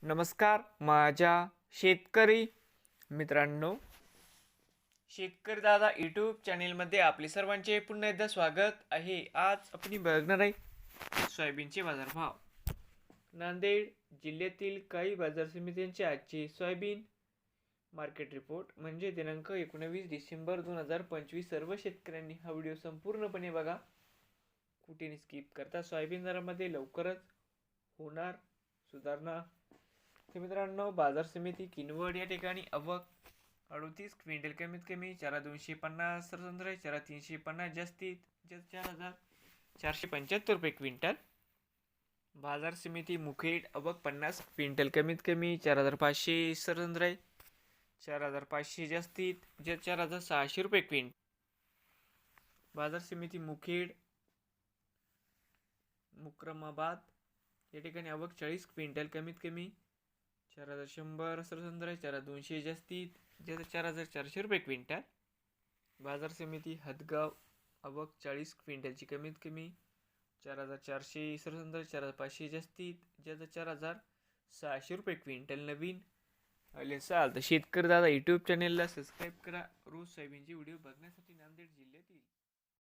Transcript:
नमस्कार माझ्या शेतकरी मित्रांनो, शेतकरी दादा यूट्यूब चॅनेलमध्ये आपले सर्वांचे पुन्हा एकदा स्वागत आहे. आज आपण बघणार आहे सोयाबीनचे बाजारभाव. नांदेड जिल्ह्यातील काही बाजार समित्यांचे आजचे सोयाबीन मार्केट रिपोर्ट म्हणजे दिनांक 19 डिसेंबर 2025. सर्व शेतकऱ्यांनी हा व्हिडिओ संपूर्णपणे बघा, कुठेही स्किप करता. सोयाबीन दरामध्ये लवकरच होणार सुधारणा. तर मित्रांनो, बाजार समिती किनवट या ठिकाणी आवक 38 क्विंटल कमीत कमी 4250, सरसंद्र 4350, जास्तीत जास्त 4475 रुपये क्विंटल. बाजार समिती मुखेड आवक 50 क्विंटल कमीत कमी 4500, सरसंद्र 4500, जास्तीत जास्त 4600 रुपये क्विंटल. बाजार समिती मुखेड मुक्रमाबाद या ठिकाणी आवक 40 क्विंटल कमीत कमी 4100, सरसंद्र 4200, जास्तीत जास्त 4400 रुपये क्विंटल. बाजार समिती हदगाव आवक 40 क्विंटलची कमीत कमी 4400, सरसंद्र 4500, जास्तीत जास्त 4600 रुपये क्विंटल. नवीन आले असाल तर शेतकरी दादा यूट्यूब चॅनेलला सबस्क्राईब करा. रोज सोयाबीनचे व्हिडिओ बघण्यासाठी. नांदेड जिल्ह्यातील